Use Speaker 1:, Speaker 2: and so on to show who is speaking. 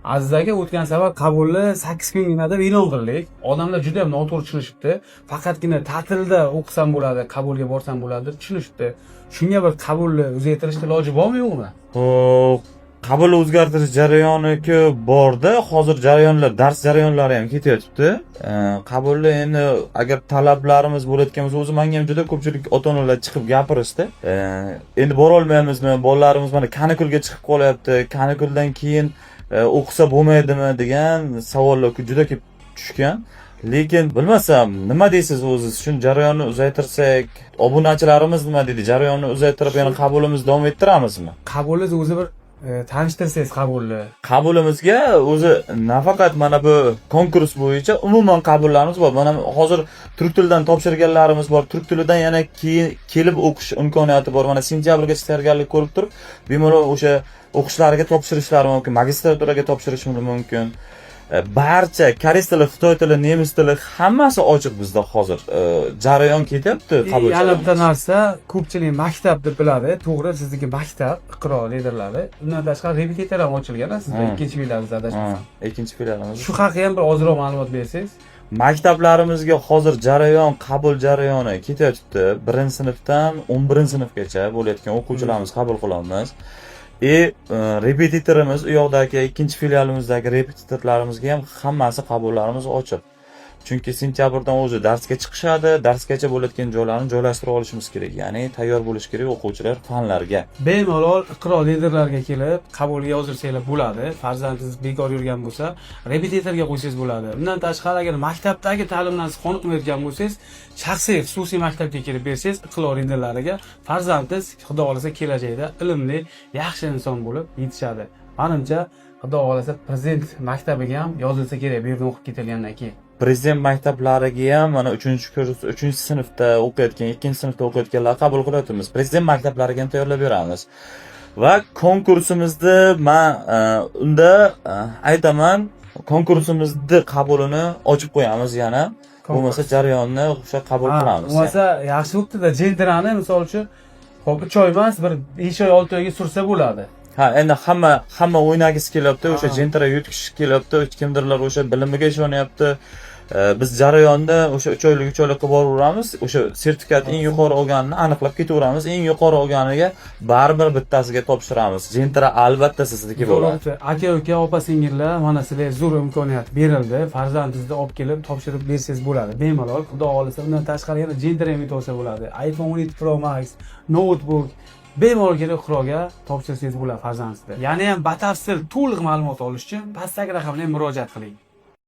Speaker 1: Aziz aka, o'tgan safar qabulni 8 kungina deb e'lon qildik. Odamlar juda ham noto'g'ri tushunishibdi. Faqatgina ta'tilda o'qisam bo'ladi, qabulga borsam bo'ladi deb tushunishibdi. Shunga bir qabulni uzaytirishni iloji bormi yo'qmi?
Speaker 2: Xo'p, qabul o'zgartirish jarayoniga bordi. Hozir jarayonlar, dars jarayonlari ham ketyapti. Qabulni endi agar talablarimiz bo'layotgan bo'lsa, o'zi menga ham juda ko'pchilik ota-onalar chiqib gapirishdi. Endi bora olmaymizmi? Bolalarimiz mana kanikulga chiqib qolyapti. Kanikuldan keyin o'qisa bo'lmaydimi degan savollar juda ko'p tushgan. Lekin bilmasam, nima deysiz o'zi? Shu jarayonni uzaytirsak, obunachilarimiz nima deydi? Jarayonni uzaytirib, yana qabulimizni davom ettiramizmi?
Speaker 1: Qabulingiz o'zi bir tanishtirsangiz qabulni.
Speaker 2: Qabulimizga o'zi nafaqat mana bu konkurs bo'yicha umuman qabullarimiz bor. Mana hozir turk tilidan topshirganlarimiz bor. Turk tilidan yana kelib o'qish imkoniyati bor. Mana sentyabrgacha tayyorgarlik ko'rib turib, bemalol o'sha o'qishlariga topshirishlari mumkin, magistraturaga topshirishi mumkin. Barcha koreys tili, xitoy tili, nemis tili hammasi ochiq bizda hozir. Jarayon ketyapti qabul.
Speaker 1: Yana bitta narsa, ko'pchilik maktab deb biladi. To'g'ri, sizniki maktab, iqro liderlari. Undan tashqari repetitor ham ochilgan, sizda ikkinchi filialingiz adashmasam.
Speaker 2: Ikkinchi filialimiz.
Speaker 1: Shu haqida ham bir ozroq ma'lumot bersangiz.
Speaker 2: Maktablarimizga hozir jarayon, qabul jarayoni ketyapti. 1-sinfdan 11-sinfgacha bo'layotgan o'quvchilarimiz qabul qilamiz. Repetitorimiz u yoqdagi ikkinchi filialimizdagi repetitorlarimizga ham hammasi qabullarimiz ochiq. Chunki sentyabrdan o'zi darsga chiqishadi, darsgacha bo'layotgan joylarni joylashtirib olishimiz kerak. Ya'ni tayyor bo'lish kerak o'quvchilar fanlarga.
Speaker 1: Bemalol iqro liderlarga kelib, qabulga yozilsanglar bo'ladi. Farzandingiz bekor yurgan bo'lsa, repetitorga qo'ysangiz bo'ladi. Undan tashqari agar maktabdagi ta'limdan siz qoniqmayotgan bo'lsangiz, shaxsiy xususiy maktabga kelib bersangiz, iqro liderlariga farzandingiz xudo xolasa kelajakda ilmli, yaxshi inson bo'lib yetishadi. Menimcha, xudo xolasa prezident maktabiga ham yozilsa kerak bu yerdan o'qib ketilgandan keyin.
Speaker 2: Prezident maktablariga ham mana 3-sinfda o'qiyotgan, 2-sinfda o'qiyotganlar qabul qilyapmiz. Prezident maktablariga ham tayyorlab beramiz. Va konkursimizni men unda aytaman, konkursimizni qabulini ochib qo'yamiz yana. Bo'lmasa jarayonni o'sha qabul qilamiz.
Speaker 1: Bo'lmasa yaxshi bo'libdi-da, jendrani misol uchun hop 3 oy emas, bir 5 oy, 6 oyga sursa bo'ladi.
Speaker 2: Ha, endi hamma o'ynagisi kelyapti, o'sha jentra yutkish kelyapti, kimdirlar o'sha bilimiga ishonyapti. Biz jarayonni o'sha 3 oylik 3 oylikka boraveramiz. O'sha sertifikat eng yuqori olganini aniqlab ketaveramiz. Eng yuqori olganiga baribir bittasiga topshiramiz. Jentra albatta sizniki bo'ladi.
Speaker 1: Aka-uka, opa-singillar, mana sizlarga zo'r imkoniyat berildi. Farzandingizni olib kelib topshirib bersangiz bo'ladi. Bemalol, xudo xolasa, undan tashqari yana jentra ham yetsa bo'ladi. iPhone 17 Pro Max, notebook bemalol kelib iqroga topshirsangiz bo'ladi farzandingizga. Yana ham batafsil to'liq ma'lumot olish uchun pastdagi raqamga murojaat qiling.